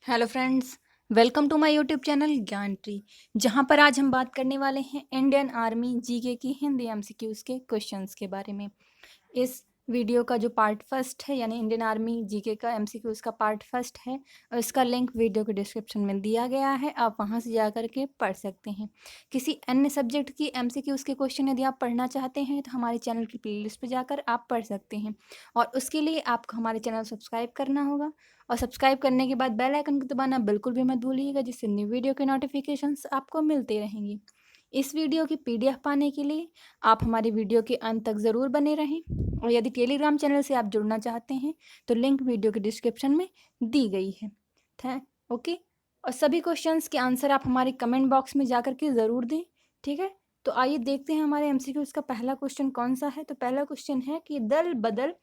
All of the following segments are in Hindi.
Hello friends, welcome to my YouTube channel Gyan tree. जहां पर आज हम बात करने वाले हैं इंडियन आर्मी जीके की हिंदी एमसीक्यूज के क्वेश्चंस के बारे में। इस वीडियो का जो पार्ट फर्स्ट है यानी इंडियन आर्मी जीके का एमसीक्यूज का पार्ट फर्स्ट है और इसका लिंक वीडियो के डिस्क्रिप्शन में दिया गया है, आप वहां से जा कर के पढ़ सकते हैं। किसी अन्य सब्जेक्ट की एमसीक्यूज के क्वेश्चन यदि आप पढ़ना चाहते हैं तो हमारे चैनल की प्लेलिस्ट पर जाकर आप पढ़ सकते हैं और उसके लिए आपको हमारे चैनल सब्सक्राइब करना होगा और सब्सक्राइब करने के बाद बेल आइकन को दबाना बिल्कुल भी मत भूलिएगा, जिससे न्यू वीडियो के नोटिफिकेशंस आपको मिलते रहेंगे। इस वीडियो की पीडीएफ पाने के लिए आप हमारे वीडियो के अंत तक ज़रूर बने रहें और यदि टेलीग्राम चैनल से आप जुड़ना चाहते हैं तो लिंक वीडियो के डिस्क्रिप्शन में दी गई है। ओके। और सभी क्वेश्चंस के आंसर आप हमारे कमेंट बॉक्स में जाकर के ज़रूर दें। ठीक है, तो आइए देखते हैं हमारे एमसीक्यूज का पहला क्वेश्चन कौन सा है। तो पहला क्वेश्चन है कि दल बदल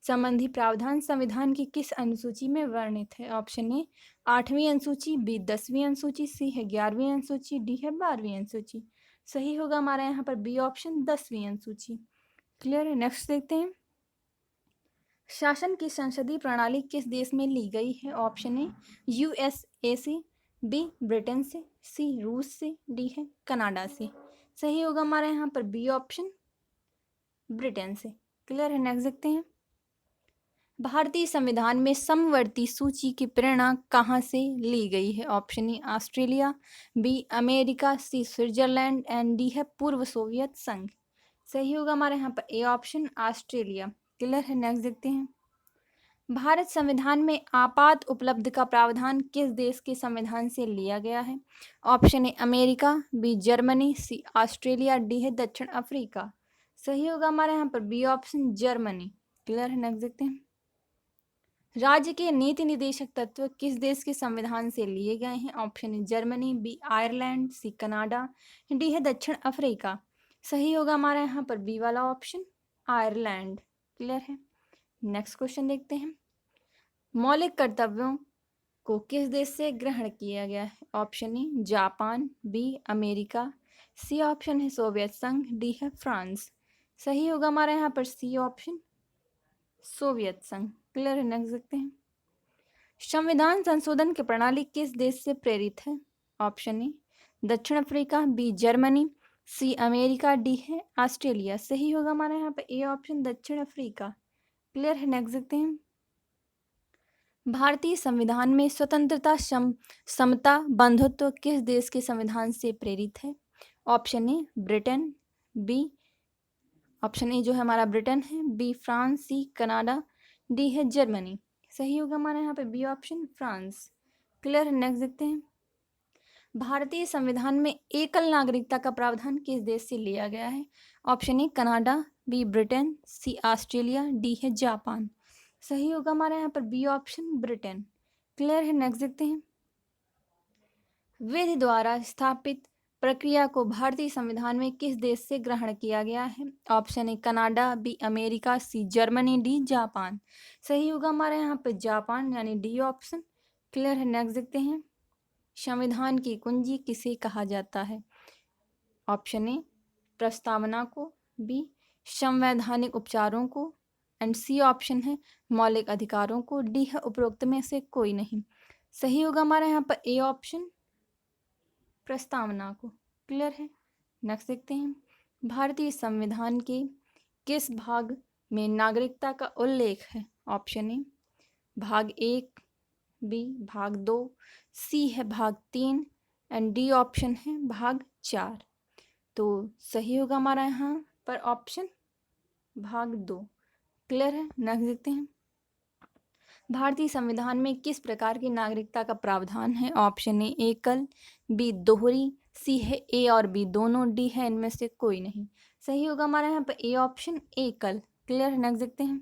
संबंधी प्रावधान संविधान की किस अनुसूची में वर्णित है। ऑप्शन ए 8वीं अनुसूची, बी 10वीं अनुसूची, सी है 11वीं अनुसूची, डी है 12वीं अनुसूची। सही होगा हमारा यहाँ पर बी ऑप्शन 10वीं अनुसूची। क्लियर है। नेक्स्ट देखते हैं, शासन की संसदीय प्रणाली किस देश में ली गई है। ऑप्शन ए यूएसए से, बी ब्रिटेन से, सी रूस से, डी है कनाडा से। सही होगा हमारे यहाँ पर बी ऑप्शन ब्रिटेन से। क्लियर है। नेक्स्ट देखते हैं, भारतीय संविधान में समवर्ती सूची की प्रेरणा कहाँ से ली गई है। Option A Australia, B America, C Switzerland and D है पूर्व सोवियत संघ। सही होगा हमारे यहाँ पर ए ऑप्शन ऑस्ट्रेलिया। क्लियर है। नेक्स्ट देखते हैं, भारत संविधान में आपात उपलब्ध का प्रावधान किस देश के संविधान से लिया गया है। Option A America, B Germany, C Australia, D है दक्षिण अफ्रीका। सही होगा हमारे यहाँ पर बी ऑप्शन जर्मनी। क्लियर है। नेक्स्ट देखते हैं, राज्य के नीति निदेशक तत्व किस देश के संविधान से लिए गए हैं। Option A Germany, B Ireland, C Canada, D है दक्षिण अफ्रीका। सही होगा हमारा यहाँ पर बी वाला ऑप्शन आयरलैंड। क्लियर है। नेक्स्ट क्वेश्चन देखते हैं, मौलिक कर्तव्यों को किस देश से ग्रहण किया गया है। Option A Japan, B America, C option है सोवियत संघ, डी है फ्रांस। सही होगा हमारा यहाँ पर सी ऑप्शन सोवियत संघ। क्लियर है। नेक्स्ट देखते हैं, संविधान संशोधन की प्रणाली किस देश से प्रेरित है। ऑप्शन ए दक्षिण Africa, B Germany, C America, D है ऑस्ट्रेलिया। सही होगा हमारे यहाँ पे ए ऑप्शन दक्षिण अफ्रीका। क्लियर है। नेक्स्ट देखते हैं, भारतीय संविधान में स्वतंत्रता समता बंधुत्व किस देश के संविधान से प्रेरित है। Option A Britain, B option A जो है हमारा ब्रिटेन है, B France, C Canada, D है जर्मनी। सही होगा हमारा यहाँ पे बी ऑप्शन फ्रांस। क्लियर है। नेक्स्ट देखते हैं, भारतीय संविधान में एकल नागरिकता का प्रावधान किस देश से लिया गया है। Option A Canada, B Britain, C Australia, D है जापान। सही होगा हमारे यहाँ पर बी ऑप्शन ब्रिटेन। क्लियर है। नेक्स्ट देखते हैं, विधि द्वारा स्थापित प्रक्रिया को भारतीय संविधान में किस देश से ग्रहण किया गया है। Option A Canada, B America, C Germany, D Japan. सही होगा हमारे यहाँ पे जापान यानी डी ऑप्शन। क्लियर है। नेक्स्ट देखते हैं, संविधान की कुंजी किसे कहा जाता है। ऑप्शन ए प्रस्तावना को, बी संवैधानिक उपचारों को एंड सी ऑप्शन है मौलिक अधिकारों को, डी है उपरोक्त में से कोई नहीं। सही होगा हमारे यहाँ पर ए ऑप्शन प्रस्तावना को। क्लियर है। नेक्स्ट देखते हैं, भारतीय संविधान के किस भाग में नागरिकता का उल्लेख है। ऑप्शन ए भाग 1, बी भाग 2, सी है भाग 3 एंड डी ऑप्शन है भाग 4। तो सही होगा हमारा यहाँ पर ऑप्शन भाग 2। क्लियर है। नेक्स्ट देखते हैं, भारतीय संविधान में किस प्रकार की नागरिकता का प्रावधान है। ऑप्शन ए एकल, बी दोहरी, सी है ए और बी दोनों, डी है इनमें से कोई नहीं। सही होगा हमारा यहाँ पर ए ऑप्शन एकल। क्लियर है। नेक्स्ट देखते हैं,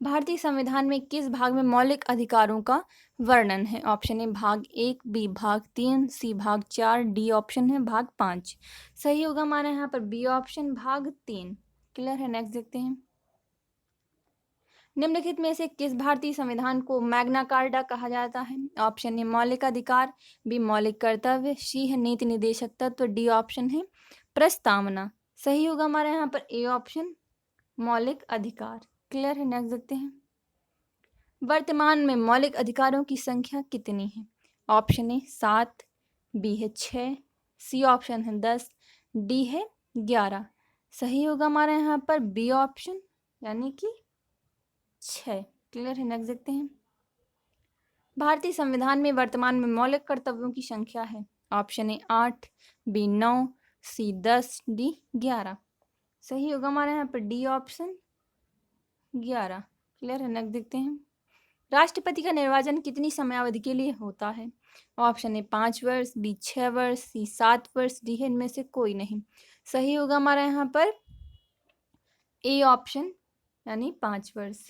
भारतीय संविधान में किस भाग में मौलिक अधिकारों का वर्णन है। ऑप्शन ए भाग 1, बी भाग 3, सी भाग 4, डी ऑप्शन है भाग 5। सही होगा हमारे यहाँ पर बी ऑप्शन भाग 3। क्लियर है। नेक्स्ट देखते हैं, निम्नलिखित में से किस भारतीय संविधान को मैग्ना कार्टा कहा जाता है। ऑप्शन ए मौलिक अधिकार, बी मौलिक कर्तव्य, सी है नीति निदेशक तत्व, डी ऑप्शन है प्रस्तावना। सही होगा हमारे यहाँ पर ए ऑप्शन मौलिक अधिकार। क्लियर है। नेक्स्ट देखते हैं, वर्तमान में मौलिक अधिकारों की संख्या कितनी है? ऑप्शन ए 7, बी है 6, सी ऑप्शन है 10, डी है 11। सही होगा हमारे यहाँ पर बी ऑप्शन यानी कि 6। क्लियर है, नेक्स्ट देखते हैं। भारतीय संविधान में वर्तमान में मौलिक कर्तव्यों की संख्या है। Option A 8, B 9, C 10, D 11। सही होगा हमारे यहाँ पर डी ऑप्शन 11। क्लियर है, नेक्स्ट देखते हैं। राष्ट्रपति का निर्वाचन कितनी समयावधि के लिए होता है? ऑप्शन ए 5 वर्ष, बी 6 वर्ष, सी 7 वर्ष, डी है इनमें से कोई नहीं। सही होगा हमारा यहाँ पर ए ऑप्शन यानी 5 वर्ष।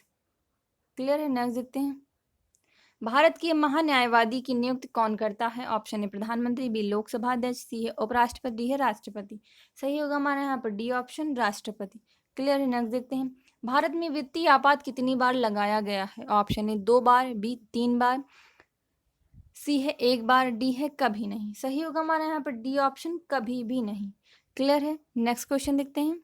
क्लियर है, नेक्स्ट देखते हैं। भारत के महान्यायवादी की नियुक्ति कौन करता है? ऑप्शन ए प्रधानमंत्री, बी लोकसभा अध्यक्ष, सी है उपराष्ट्रपति, डी है राष्ट्रपति। सही होगा हमारे यहाँ पर डी ऑप्शन राष्ट्रपति। क्लियर है, नेक्स्ट देखते हैं। भारत में वित्तीय आपात कितनी बार लगाया गया है? ऑप्शन ए 2 बार, बी 3 बार, सी है 1 बार, डी है कभी नहीं। सही होगा हमारे यहाँ पर डी ऑप्शन कभी भी नहीं। क्लियर है, नेक्स्ट क्वेश्चन देखते हैं।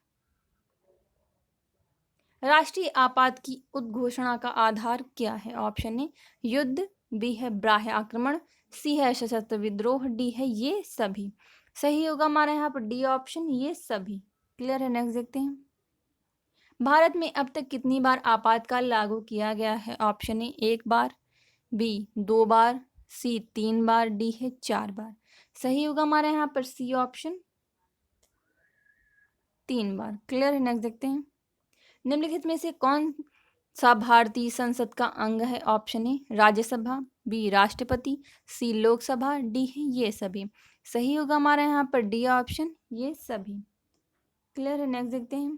राष्ट्रीय आपात की उद्घोषणा का आधार क्या है? ऑप्शन ए युद्ध, बी है बाह्य आक्रमण, सी है सशस्त्र विद्रोह, डी है ये सभी। सही होगा हमारे यहाँ पर डी ऑप्शन ये सभी। क्लियर है, नेक्स्ट देखते हैं। भारत में अब तक कितनी बार आपातकाल लागू किया गया है? ऑप्शन ए 1 बार, बी 2 बार, सी 3 बार, डी है 4 बार। सही होगा हमारे यहाँ पर सी ऑप्शन 3 बार। क्लियर है, नेक्स्ट देखते हैं। निम्नलिखित में से कौन सा भारतीय संसद का अंग है? ऑप्शन ए राज्यसभा, बी राष्ट्रपति, सी लोकसभा, डी है ये सभी। सही होगा हमारे यहाँ पर डी ऑप्शन ये सभी। क्लियर है, नेक्स्ट देखते हैं।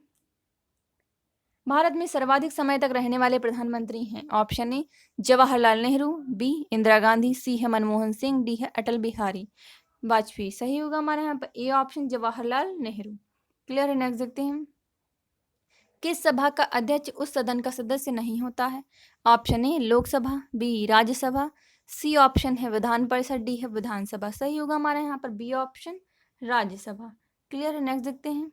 भारत में सर्वाधिक समय तक रहने वाले प्रधानमंत्री हैं। Option A Jawaharlal Nehru, B Indira Gandhi, C है मनमोहन सिंह, डी है अटल बिहारी वाजपेयी। सही होगा हमारे यहाँ पर A option Jawaharlal Nehru. Clear है, नेक्स्ट देखते हैं। किस सभा का अध्यक्ष उस सदन का सदस्य नहीं होता है? Option A Lok Sabha, B Rajya Sabha, C option है विधान परिषद, डी है विधानसभा। सही होगा हमारे यहाँ पर बी ऑप्शन राज्यसभा। क्लियर है, नेक्स्ट देखते हैं।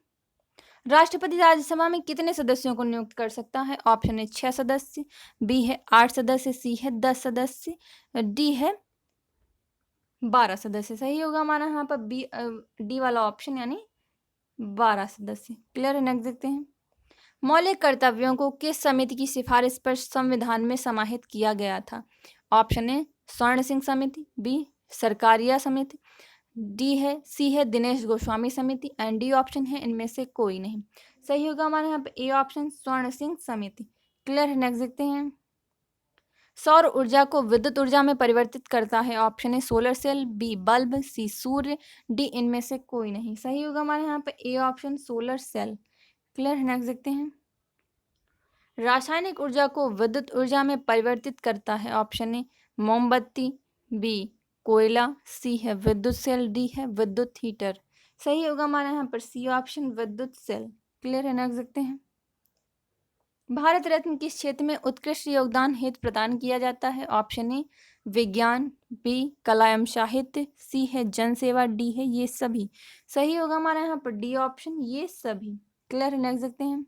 राष्ट्रपति राज्यसभा में कितने सदस्यों को नियुक्त कर सकता है? ऑप्शन ए 6 सदस्य, बी है 8 सदस्य, सी है 10 सदस्य, डी है 12 सदस्य। सही होगा हमारा यहाँ पर बी डी वाला ऑप्शन यानी 12 सदस्य। क्लियर है, नेक्स्ट देखते हैं। मौलिक कर्तव्यों को किस समिति की सिफारिश पर संविधान में समाहित किया गया था? ऑप्शन ए स्वर्ण सिंह समिति, बी सरकारिया समिति, डी है सी है दिनेश गोस्वामी समिति एंड डी ऑप्शन है इनमें से कोई नहीं। सही होगा हमारे यहाँ पे ए ऑप्शन स्वर्ण सिंह समिति। क्लियर है, नेक्स्ट देखते हैं। सौर ऊर्जा को विद्युत ऊर्जा में परिवर्तित करता है। Option A solar cell, B bulb, C सूर्य, डी इनमें से कोई नहीं। सही होगा हमारे यहाँ पे A option solar cell. Clear है, नेक्स्ट देखते हैं। रासायनिक ऊर्जा को विद्युत ऊर्जा में परिवर्तित करता है। ऑप्शन ए मोमबत्ती, बी कोयला, सी है विद्युत सेल, डी है विद्युत हीटर। सही होगा हमारे यहाँ पर सी ऑप्शन विद्युत सेल। क्लियर है, नेक्स्ट देखते हैं। भारत रत्न किस क्षेत्र में उत्कृष्ट योगदान हेतु प्रदान किया जाता है? ऑप्शन ए विज्ञान, बी कला एवं साहित्य, सी है जन सेवा, डी है ये सभी। सही होगा हमारे यहाँ पर डी ऑप्शन ये सभी। क्लियर है, नेक्स्ट देखते हैं।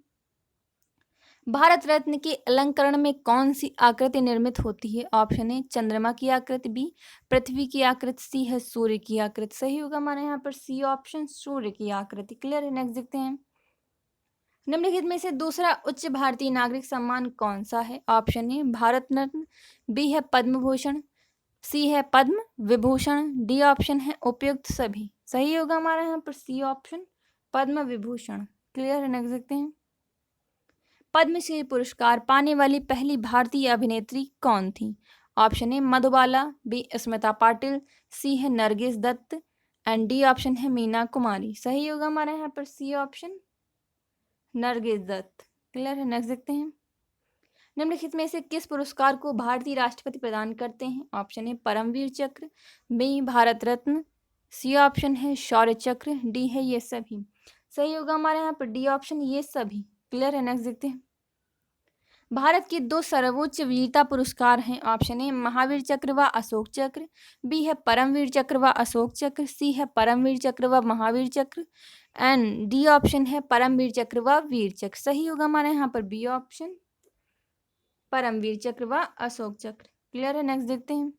भारत रत्न के अलंकरण में कौन सी आकृति निर्मित होती है? ऑप्शन ए चंद्रमा की आकृति, बी पृथ्वी की आकृति, सी है सूर्य की आकृति। सही होगा हमारे यहाँ पर सी ऑप्शन सूर्य की आकृति। क्लियर है, नेक्स्ट देखते हैं। निम्नलिखित में से दूसरा उच्च भारतीय नागरिक सम्मान कौन सा है? Option A Bharat Ratna, B है पद्म भूषण, सी है पद्म विभूषण, डी ऑप्शन है उपयुक्त सभी। सही होगा हमारे यहाँ पर C option Padma Vibhushan. Clear है, नेक्स्ट देखते हैं। पद्मश्री पुरस्कार पाने वाली पहली भारतीय अभिनेत्री कौन थी? Option A Madhubala, B Smita Patil, C है Nargis Dutt and D option है मीना कुमारी। सही होगा हमारे यहाँ पर C option Nargis Dutt. Clear है, नेक्स्ट देखते हैं। निम्नलिखित में से किस पुरस्कार को भारतीय राष्ट्रपति प्रदान करते हैं? ऑप्शन ए परमवीर चक्र, बी भारत रत्न, सी ऑप्शन है शौर्य चक्र, डी है ये सभी। सही होगा हमारे यहाँ पर डी ऑप्शन ये सभी। क्लियर है, नेक्स्ट देखते हैं। भारत के 2 सर्वोच्च वीरता पुरस्कार हैं। ऑप्शन ए महावीर चक्र व अशोक चक्र, बी है परमवीर चक्र व अशोक चक्र, सी है परमवीर चक्र व महावीर चक्र एंड डी ऑप्शन है परमवीर चक्र व वीर चक्र। सही होगा हमारे यहाँ पर बी ऑप्शन परमवीर चक्र व अशोक चक्र। क्लियर है। नेक्स्ट देखते हैं।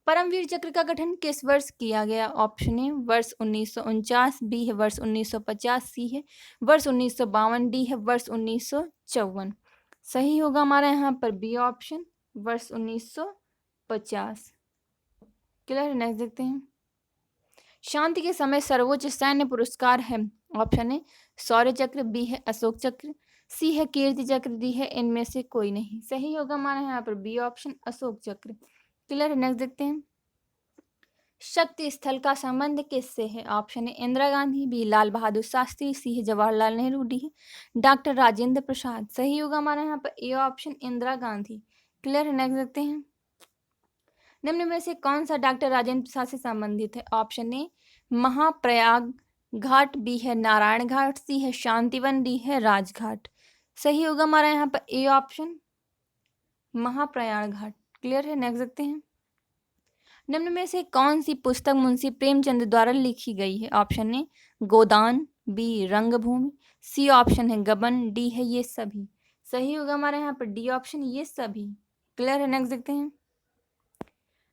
परमवीर चक्र का गठन किस वर्ष किया गया? ऑप्शन ए वर्ष 1949, बी है वर्ष 1950, सी है वर्ष 1952, डी है वर्ष 1954। सही होगा हमारा यहाँ पर बी ऑप्शन, वर्ष 1950। क्लियर है। नेक्स्ट देखते हैं। शांति के समय सर्वोच्च सैन्य पुरस्कार है? ऑप्शन ए शौर्य चक्र, बी है अशोक चक्र, सी है कीर्ति चक्र, डी है इनमें से कोई नहीं। सही होगा हमारा यहाँ पर बी ऑप्शन, अशोक चक्र। क्लियर है। नेक्स्ट देखते हैं। शक्ति स्थल का संबंध किससे है? Option A Indira Gandhi, B Lal Bahadur Shastri, C है जवाहरलाल नेहरू, डी है डॉक्टर राजेंद्र प्रसाद। सही होगा हमारा यहाँ पर A option, Indira Gandhi. Clear है। नेक्स्ट देखते हैं। निम्न में से कौन सा डॉक्टर राजेंद्र प्रसाद से संबंधित है? ऑप्शन ए महाप्रयाग घाट, बी है नारायण घाट, सी है शांतिवन, डी है राजघाट। सही होगा हमारा यहाँ पर ए ऑप्शन, महाप्रयाग घाट। क्लियर है। नेक्स्ट देखते हैं। निम्न में से कौन सी पुस्तक मुंशी प्रेमचंद द्वारा लिखी गई है? ऑप्शन ए गोदान, बी रंगभूमि, सी ऑप्शन है गबन, डी है ये सभी। सही होगा हमारे यहाँ पर डी ऑप्शन, ये सभी। क्लियर है। नेक्स्ट देखते हैं।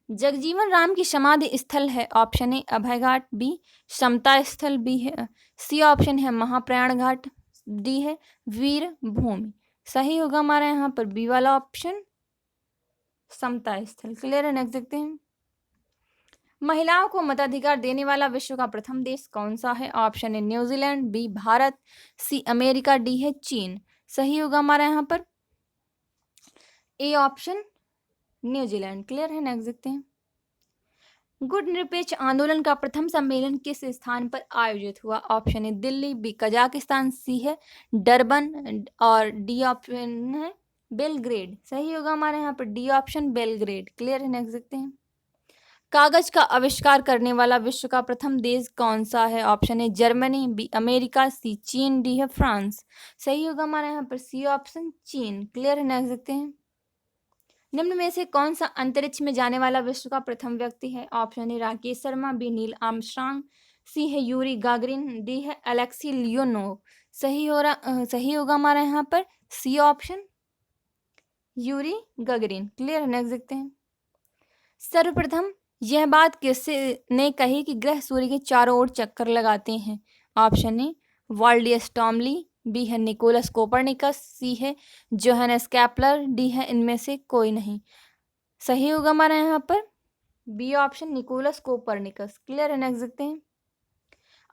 जगजीवन राम की समाधि स्थल है? ऑप्शन ए अभय घाट, बी समता स्थल, बी है सी ऑप्शन है महाप्रयाण घाट, डी है वीर भूमि। सही होगा हमारे यहाँ पर बी वाला ऑप्शन, समता स्थल। क्लियर है। नेक्स्ट देखते हैं। महिलाओं को मताधिकार देने वाला विश्व का प्रथम देश कौन सा है? Option A New Zealand, B Bharat, C America, D है चीन। सही होगा हमारा यहाँ पर ए ऑप्शन, न्यूजीलैंड। क्लियर है। नेक्स्ट देखते हैं। गुट निरपेक्ष आंदोलन का प्रथम सम्मेलन किस स्थान पर आयोजित हुआ? Option A Delhi, B Kazakhstan, C है डरबन और डी ऑप्शन है बेलग्रेड। सही होगा हमारे यहाँ पर डी ऑप्शन, बेलग्रेड। क्लियर है। नेक्स्ट देखते हैं। कागज का आविष्कार करने वाला विश्व का प्रथम देश कौन सा है? Option A Germany, B America, C चीन, डी है फ्रांस। सही होगा हमारे यहाँ पर सी ऑप्शन, चीन। क्लियर है। नेक्स्ट देखते हैं। निम्न में से कौन सा अंतरिक्ष में जाने वाला विश्व का प्रथम व्यक्ति है? Option A Rakesh Sharma, B Neil Armstrong, C है यूरी गागरिन, डी है अलेक्सी लियोनोव। सही होगा हमारा यहाँ पर C option, Yuri Gagarin. Clear है। नेक्स्ट देखते हैं। सर्वप्रथम यह बात किससे ने कही कि ग्रह सूर्य के चारों ओर चक्कर लगाते हैं? ऑप्शन ए वाल्डियस टॉमली, बी है निकोलस कोपरनिकस, सी है जोहानस कैपलर, डी है इनमें से कोई नहीं। सही होगा हमारा यहाँ पर B option, Nicolaus Copernicus. Clear है। नेक्स्ट देखते हैं।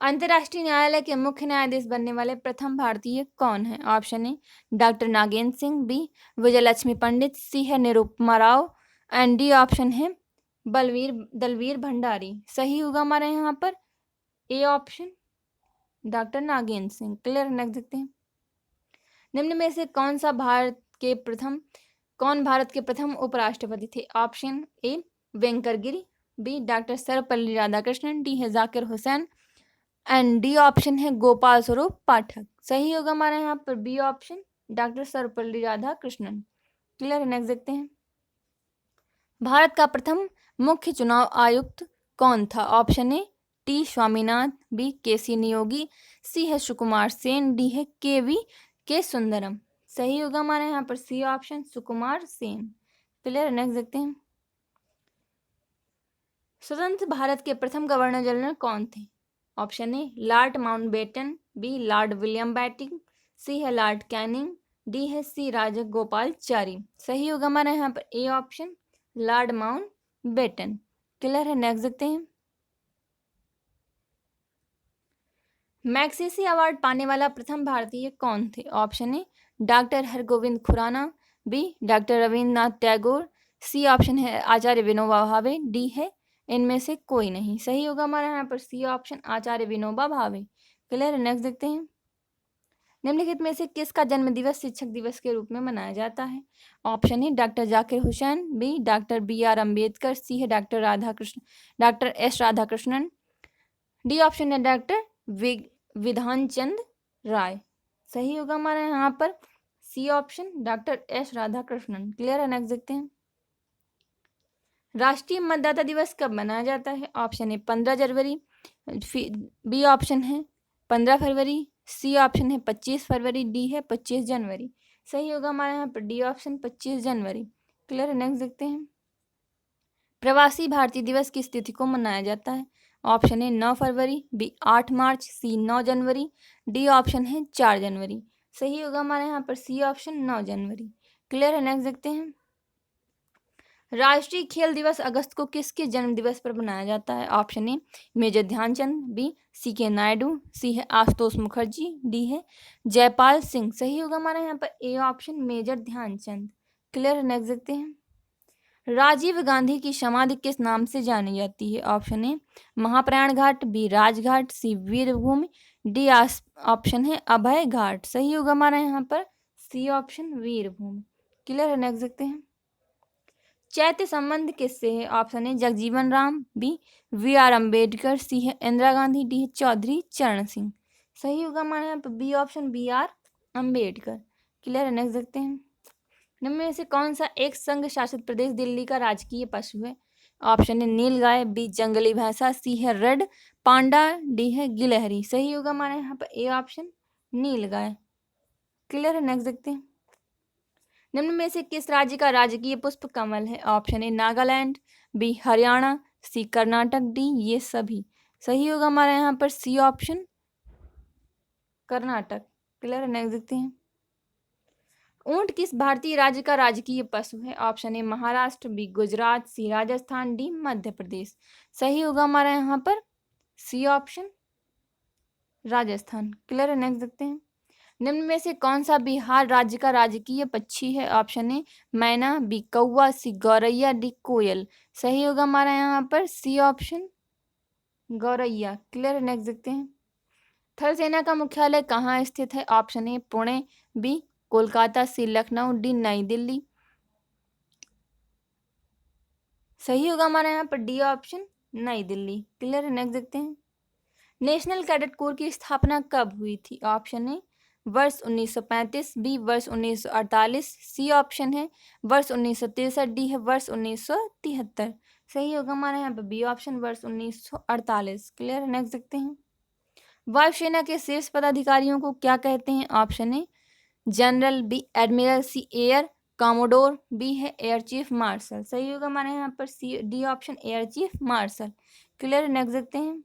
अंतर्राष्ट्रीय न्यायालय के मुख्य न्यायाधीश बनने वाले प्रथम भारतीय कौन है? Option A doctor Nagendra Singh, B Vijayalakshmi Pandit, C है Nirupama Rao and D option है दलवीर भंडारी। सही होगा हमारे यहाँ पर A option, doctor Nagendra Singh. Clear. Next देखते हैं। निम्न में से कौन भारत के प्रथम उपराष्ट्रपति थे? Option A Venkat Giri, B doctor Sarvepalli Radhakrishnan, D है Zakir Hussain and D option है गोपाल स्वरूप पाठक। सही होगा हमारे यहाँ पर B option, doctor Sarvepalli Radhakrishnan. Clear है। नेक्स्ट देखते हैं। भारत का प्रथम मुख्य चुनाव आयुक्त कौन था? Option A T Swaminath, B K C Niyogi, सी है सुकुमार सेन, डी है के सुंदरम। सही होगा हमारे यहाँ पर C option, Sukumar Sen. Clear. Next देखते हैं। स्वतंत्र भारत के प्रथम गवर्नर जनरल कौन थे? Option A lord Mountbatten, B lord William Bentinck, C है लॉर्ड कैनिंग, डी है सी राजगोपालचारी। सही होगा हमारा यहाँ पर A option, Lord Mountbatten. Clear है। नेक्स्ट देखते हैं। मैग्सेसे अवार्ड पाने वाला प्रथम भारतीय कौन थे? Option A doctor Hargobind Khorana, B doctor Rabindranath Tagore, C option है आचार्य विनोबा भावे, डी है इनमें से कोई नहीं। सही होगा हमारा यहाँ पर सी ऑप्शन, आचार्य विनोबा भावे। क्लियर है। नेक्स्ट देखते हैं। निम्नलिखित में से किसका जन्म दिवस शिक्षक दिवस के रूप में मनाया जाता है? Option A doctor Zakir Hussain, B doctor B R Ambedkar, C है doctor S Radhakrishnan, D option है डॉक्टर विधान चंद राय। सही होगा हमारा यहाँ पर C option, doctor S Radhakrishnan. Clear है। नेक्स्ट देखते हैं। राष्ट्रीय मतदाता दिवस कब मनाया जाता है? ऑप्शन ए 15 जनवरी, बी ऑप्शन है 15 फरवरी, सी ऑप्शन है 25 फरवरी, डी है 25 जनवरी। सही होगा हमारे यहाँ पर डी ऑप्शन 25 जनवरी। क्लियर है। नेक्स्ट देखते हैं। प्रवासी भारतीय दिवस किस तिथि को मनाया जाता है? ऑप्शन है 9 फरवरी, बी 8 मार्च, सी 9 जनवरी, डी ऑप्शन है 4 जनवरी। सही होगा हमारे यहाँ पर सी ऑप्शन 9 जनवरी। क्लियर है। नेक्स्ट देखते हैं। राष्ट्रीय खेल दिवस अगस्त को किसके जन्म दिवस पर मनाया जाता है? Option A major Dhyan Chand, B C K Naidu, सी है आशुतोष मुखर्जी, डी है जयपाल सिंह। सही होगा हमारे यहाँ पर A option major Dhyanchand. Clear है। नेक्स्ट देखते हैं। राजीव गांधी की समाधि किस नाम से जानी जाती है? Option A Mahaprayan Ghat, B Rajghat, C Veerbhumi, D option है अभय घाट। सही होगा हमारा यहाँ पर सी ऑप्शन वीरभूमि। क्लियर है। नेक्स्ट देखते हैं। चैत्य संबंध किससे है? ऑप्शन है Jagjivan Ram, B B R Ambedkar, C है इंदिरा गांधी, डी है चौधरी चरण सिंह। सही होगा हमारे यहाँ पर B option B R Ambedkar. Clear है। नेक्स्ट देखते हैं। निम्न में से कौन सा एक संघ शासित प्रदेश दिल्ली का राजकीय पशु है? ऑप्शन है नीलगाय, बी जंगली भैंसा, सी है रेड पांडा, डी है गिलहरी। सही होगा हमारे यहाँ पर ए ऑप्शन नीलगाय। क्लियर है। नेक्स्ट देखते हैं। निम्न में से किस राज्य का राजकीय पुष्प कमल है? Option A Nagaland, B Haryana, C Karnataka, D ये सभी। सही होगा हमारे यहाँ पर सी ऑप्शन कर्नाटक। क्लियर है। नेक्स्ट देखते हैं। ऊंट किस भारतीय राज्य का राजकीय पशु है? Option A Maharashtra, B Gujarat, C Rajasthan, D Madhya Pradesh. सही होगा हमारा यहाँ पर सी ऑप्शन राजस्थान। क्लियर है। नेक्स्ट देखते हैं। निम्न में से कौन सा बिहार राज्य का राजकीय पक्षी है? ऑप्शन ए मैना, बी कौवा, सी गौरैया, डी कोयल। सही होगा हमारा यहाँ पर सी ऑप्शन गौरैया। क्लियर है। नेक्स्ट देखते हैं। थल सेना का मुख्यालय कहाँ स्थित है? Option A Pune, B Kolkata, C Lucknow, D New Delhi. सही होगा हमारा यहाँ पर डी ऑप्शन नई दिल्ली। क्लियर है। नेक्स्ट देखते हैं। नेशनल कैडेट कोर की स्थापना कब हुई थी? ऑप्शन ए वर्ष 1935, बी वर्ष 1948, सी ऑप्शन है वर्ष 1963, डी है वर्ष 1973। सही होगा हमारे यहाँ पे बी ऑप्शन वर्ष 1948। क्लियर है। नेक्स्ट देखते हैं। वायुसेना के शीर्ष पदाधिकारियों को क्या कहते हैं? Option A general, B admiral, C air commodore, B है एयर चीफ मार्शल। सही होगा हमारे यहाँ पर C D option air chief marshal. Clear. Next देखते हैं।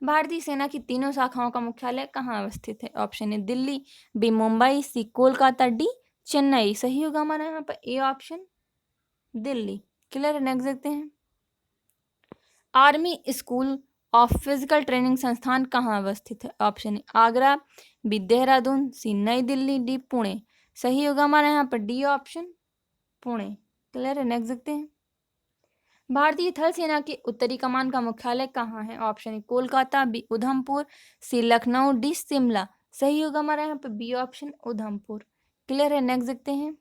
भारतीय सेना की तीनों शाखाओं का मुख्यालय कहाँ अवस्थित है? Option A Delhi, B Mumbai, C Kolkata, D Chennai. सही होगा हमारा यहाँ पर A option Delhi. Clear. Next देखते हैं। Army school of physical training संस्थान कहाँ अवस्थित है? Option A Agra, B Dehradun, C Nai Delhi, D Pune. सही होगा हमारा यहाँ पर डी ऑप्शन पुणे। क्लियर है। नेक्स्ट देखते हैं। भारतीय थल सेना के उत्तरी कमान का मुख्यालय कहाँ है? Option A Kolkata, B Udhampur, C Lucknow, D Shimla. सही होगा हमारा यहाँ पे बी ऑप्शन उधमपुर। क्लियर है। नेक्स्ट देखते हैं।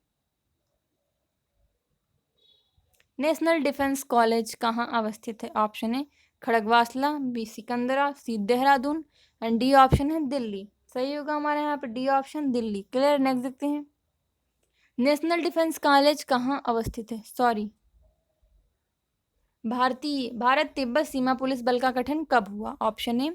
नेशनल डिफेंस कॉलेज कहाँ अवस्थित है? Option A Khadakwasla, B Sikandra, C Dehradun and D option है दिल्ली। सही होगा हमारे यहाँ पे D option Delhi. Clear. Next देखते हैं। नेशनल डिफेंस कॉलेज कहाँ अवस्थित है? सॉरी, भारत तिब्बत सीमा पुलिस बल का गठन कब हुआ? ऑप्शन ए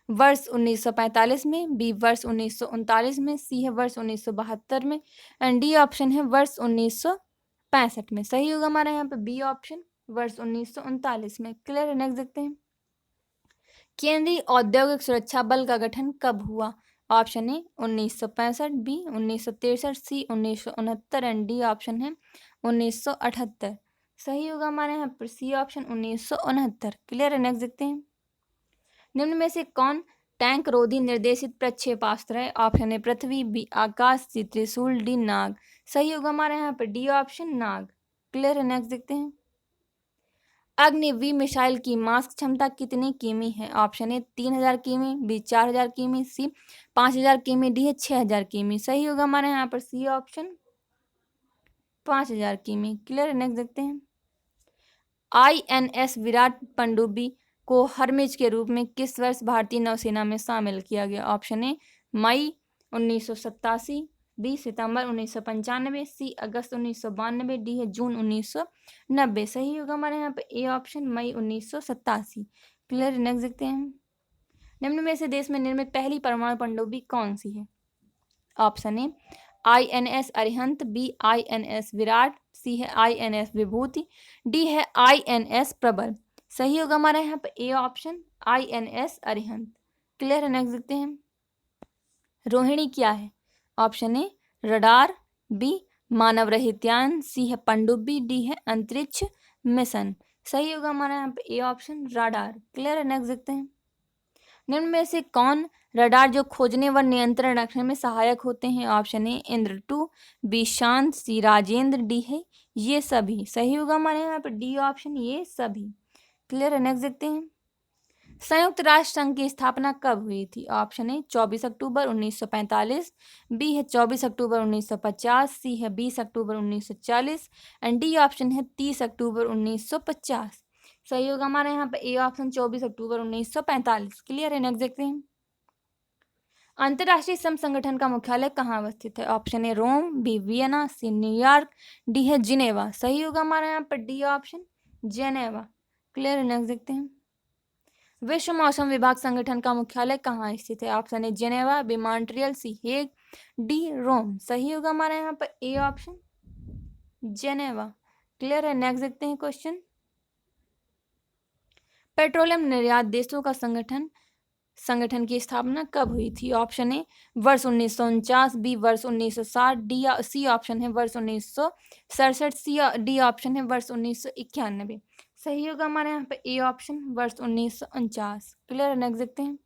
वर्ष 1945 में, बी वर्ष 1939 में, सी है वर्ष 1972 में एंड डी ऑप्शन है वर्ष 1965 में। सही होगा हमारा यहाँ पे बी ऑप्शन वर्ष 1939 में। क्लियर है। नेक्स्ट देखते हैं। केंद्रीय औद्योगिक सुरक्षा बल का गठन कब हुआ? Option A 1965, B 1963, C 1969 and D option है 1978। सही होगा हमारे यहाँ पर सी ऑप्शन 1969। क्लियर है। नेक्स्ट देखते हैं। निम्न में से कौन टैंक रोधी निर्देशित प्रक्षेपास्त्र है? ऑप्शन ए पृथ्वी, बी आकाश, सी त्रिशूल, डी नाग। सही होगा हमारे यहाँ पर डी ऑप्शन नाग। क्लियर है। नेक्स्ट देखते हैं। अग्निवी मिसाइल की मास्क क्षमता कितनी किमी है? ऑप्शन ए 3000 किमी, बी 4000 किमी, सी 5000 किमी, डी है 6000 किमी। सही होगा हमारे यहाँ पर सी ऑप्शन 5000 किमी। क्लियर है। नेक्स्ट देखते हैं। INS विराट पनडुब्बी को हरमिज के रूप में किस वर्ष भारतीय नौसेना में शामिल किया गया? ऑप्शन ए मई 1987, बी सितंबर 1995, सी अगस्त 1992, डी है जून 1990। सही होगा हमारे यहाँ पे ए ऑप्शन मई 1987। क्लियर। नेक्स्ट देखते हैं। निम्न में से देश में निर्मित पहली परमाणु पनडुब्बी कौन सी है? ऑप्शन ए INS Arihant, B INS Virat, C है INS विभूति, D है INS प्रबल। सही होगा हमारा यहाँ पे A option INS Arihant. Clear है, नेक्स्ट देखते हैं। रोहिणी क्या है? ऑप्शन ए रडार, बी मानव रहित यान, सी है पनडुब्बी, डी है अंतरिक्ष मिशन। सही होगा हमारा यहाँ पे ए ऑप्शन रडार। क्लियर है, नेक्स्ट देखते हैं। निम्न में से कौन रडार जो खोजने व नियंत्रण रखने में सहायक होते हैं? ऑप्शन ए इंद्र 2, बी शांत, सी राजेंद्र, डी है ये सभी। सही होगा हमारे यहाँ पे डी ऑप्शन ये सभी। क्लियर है, नेक्स्ट देखते हैं। संयुक्त राष्ट्र संघ की स्थापना कब हुई थी? ऑप्शन ए 24 अक्टूबर 1945, बी है 24 अक्टूबर 1950, सी है 20 अक्टूबर 1940 एंड डी ऑप्शन है 30 अक्टूबर 1950। सही होगा हमारे यहाँ पे ए ऑप्शन 24 अक्टूबर 1945। क्लियर है, नेक्स्ट देखते हैं। अंतर्राष्ट्रीय श्रम संगठन का मुख्यालय कहाँ अवस्थित है? Option A Rome, B Vienna, C New York, D है जिनेवा। सही होगा हमारे यहाँ पर डी ऑप्शन जेनेवा। क्लियर है, नेक्स्ट देखते हैं। विश्व मौसम विभाग संगठन का मुख्यालय कहाँ स्थित है? Option A Geneva, B Montreal, C Hague, D Rome. सही होगा हमारे यहाँ पर ए ऑप्शन जेनेवा। क्लियर है, नेक्स्ट देखते हैं क्वेश्चन। पेट्रोलियम निर्यात देशों का संगठन की स्थापना कब हुई थी? ऑप्शन ए वर्ष 1949, बी वर्ष 1960, डी सी ऑप्शन है वर्ष 1967, सी डी ऑप्शन है वर्ष 1991। सही होगा हमारे यहाँ पे ए ऑप्शन वर्ष 1949। क्लियर, नेक्स्ट देखते हैं।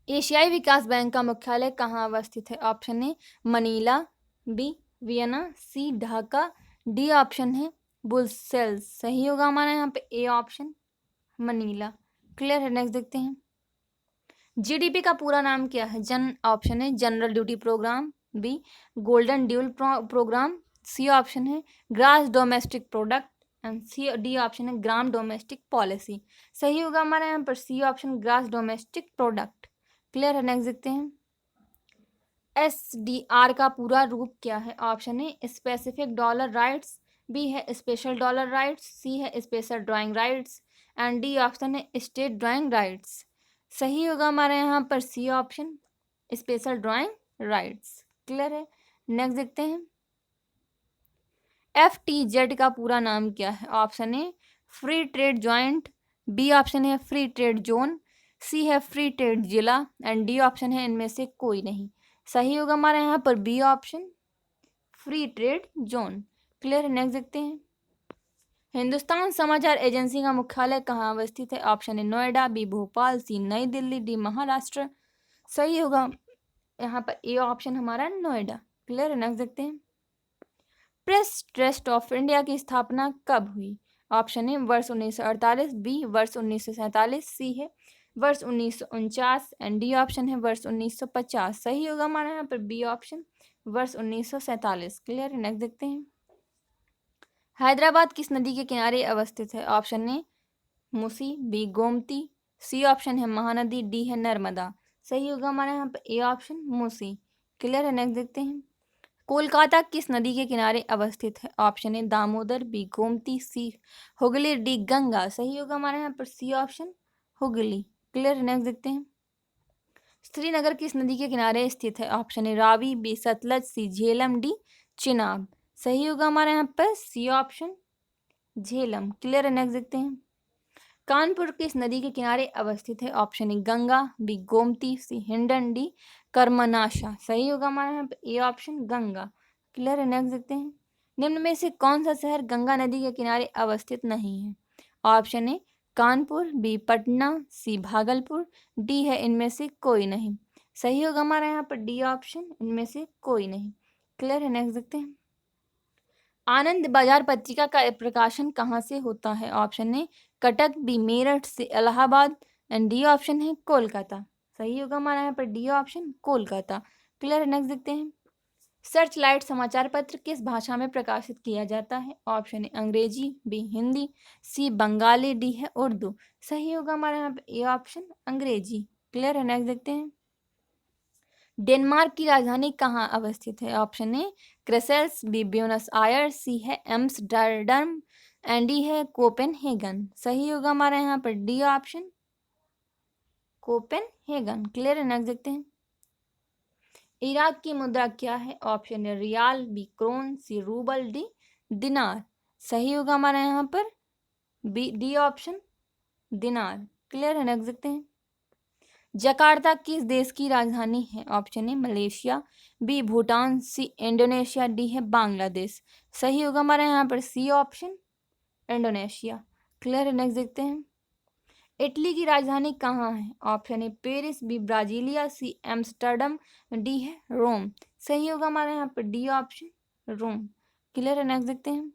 एशियाई विकास बैंक का मुख्यालय कहाँ अवस्थित है? Option A Manila, B Vienna, C Dhaka, D option है ब्रुसेल्स। सही होगा हमारा यहाँ पे ए ऑप्शन मनीला। क्लियर है, नेक्स्ट देखते हैं। जीडीपी का पूरा नाम क्या है? ऑप्शन है general duty program, B golden dual program, C option है gross domestic product and C D option है ग्राम डोमेस्टिक पॉलिसी। सही होगा हमारे यहाँ पर C option gross domestic product. Clear है, नेक्स्ट देखते हैं। SDR का पूरा रूप क्या है? ऑप्शन है स्पेसिफिक डॉलर राइट्स, बी है स्पेशल डॉलर राइट्स, सी है special drawing rights and D option है स्टेट ड्राइंग राइट्स। सही होगा हमारे यहाँ पर C option special drawing rights. Clear है, नेक्स्ट देखते हैं। FTZ का पूरा नाम क्या है? Option A free trade joint, B option है फ्री ट्रेड जोन, सी है फ्री ट्रेड जिला एंड डी ऑप्शन है इनमें से कोई नहीं। सही होगा हमारे यहाँ पर B option free trade zone. Clear है, नेक्स्ट देखते हैं। हिंदुस्तान समाचार एजेंसी का मुख्यालय कहाँ अवस्थित है? Option A Noida, B Bhopal, C Nai Delhi, D Maharashtra. सही होगा यहाँ पर ए ऑप्शन हमारा नोएडा। क्लियर है, नेक्स्ट देखते हैं। प्रेस ट्रस्ट ऑफ इंडिया की स्थापना कब हुई? ऑप्शन ए वर्ष 1948, बी वर्ष 1947, सी है वर्ष 1949 एंड डी ऑप्शन है वर्ष 1950। सही होगा हमारा यहाँ पर बी ऑप्शन वर्ष 1947। क्लियर है, नेक्स्ट देखते हैं। हैदराबाद किस नदी के किनारे अवस्थित है? Option A Musi, B Gomti, C option है महानदी, डी है नर्मदा। सही होगा हमारे यहाँ पर ए ऑप्शन मूसी। क्लियर है, नेक्स्ट देखते हैं। कोलकाता किस नदी के किनारे अवस्थित है? Option A Damodar, B Gomti, C Hooghly, D Ganga. सही होगा हमारे यहाँ पर C option Hooghly. Clear, next देखते हैं। श्रीनगर किस नदी के किनारे स्थित है? Option A Ravi, B Sutlej, C Jhelum, D Chenab. सही होगा हमारे यहाँ पर सी ऑप्शन झेलम। क्लियर है, नेक्स्ट देखते हैं। कानपुर किस नदी के किनारे अवस्थित है? Option A Ganga, B Gomti, C Hindon, D Karmanasa. सही होगा हमारे यहाँ पे ए ऑप्शन गंगा। क्लियर है, नेक्स्ट देखते हैं। निम्न में से कौन सा शहर गंगा नदी के किनारे अवस्थित नहीं है? Option A Kanpur, B Patna, C Bhagalpur, D है इनमें से कोई नहीं। सही होगा हमारा यहाँ पर डी ऑप्शन इनमें से कोई नहीं। क्लियर है, नेक्स्ट देखते हैं। आनंद बाजार पत्रिका का प्रकाशन कहाँ से होता है? Option A Cuttack, B Meerut, C Allahabad and D option है कोलकाता। सही होगा हमारा यहाँ पर डी ऑप्शन कोलकाता। क्लियर है, नेक्स्ट देखते हैं। सर्च लाइट समाचार पत्र किस भाषा में प्रकाशित किया जाता है? Option A Angrezi, B Hindi, C Bengali, D है उर्दू। सही होगा हमारे यहाँ पे ए ऑप्शन अंग्रेजी। क्लियर है, नेक्स्ट देखते हैं। डेनमार्क की राजधानी कहाँ अवस्थित है? ऑप्शन ए क्रेसेल्स, बी ब्यूनस आयर्स, सी है एम्स्टर्डम एंड डी है कोपेनहेगन। सही होगा हमारे यहाँ पर डी ऑप्शन कोपेनहेगन। क्लियर है, नेक्स्ट देखते हैं। इराक की मुद्रा क्या है? Option A riyal, B krone, C rouble, D दिनार। सही होगा हमारा यहाँ पर बी डी ऑप्शन दिनार। क्लियर है, नेक्स्ट देखते हैं। जकार्ता किस देश की राजधानी है? Option A Malaysia, B Bhutan, C Indonesia, D है बांग्लादेश। सही होगा हमारा यहाँ पर सी ऑप्शन इंडोनेशिया। क्लियर है, नेक्स्ट देखते हैं। इटली की राजधानी कहाँ है? Option A Paris, B Brasilia, C Amsterdam, D है रोम। सही होगा हमारे यहाँ पर डी ऑप्शन रोम। क्लियर है, नेक्स्ट देखते हैं।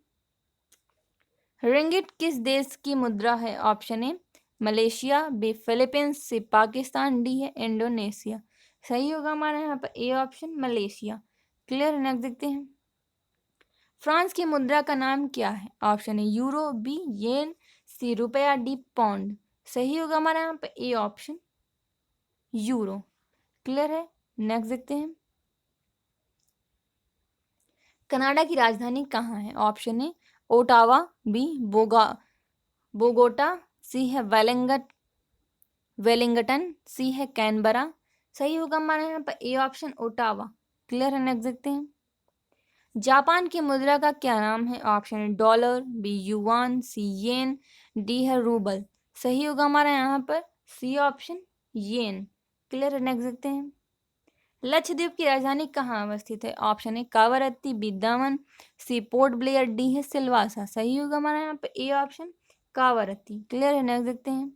रिंगिट किस देश की मुद्रा है? Option A Malaysia, B Philippines, C Pakistan, D है इंडोनेशिया। सही होगा हमारे यहाँ पर ए ऑप्शन मलेशिया। क्लियर है, नेक्स्ट देखते हैं। फ्रांस की मुद्रा का नाम क्या है? Option A euro, B yen, C रुपया, डी पौंड। सही होगा हमारा यहाँ पे ए ऑप्शन यूरो। क्लियर है, नेक्स्ट देखते हैं। कनाडा की राजधानी कहाँ है? Option A Ottawa, B Bogota, सी है वेलिंगटन, सी है कैनबरा। सही होगा हमारे यहाँ पर ए ऑप्शन ओटावा। क्लियर है, नेक्स्ट देखते हैं। जापान की मुद्रा का क्या नाम है? Option A dollar, B yuan, C yen, D है रूबल। सही होगा हमारा यहाँ पर सी ऑप्शन येन। क्लियर है, नेक्स्ट देखते हैं। लक्षद्वीप की राजधानी कहाँ अवस्थित है? ऑप्शन ए कावरत्ती, बी दमन, सी पोर्ट ब्लेयर, डी है सिलवासा। सही होगा हमारा यहाँ पे ए ऑप्शन कावरत्ती। क्लियर है, नेक्स्ट देखते हैं।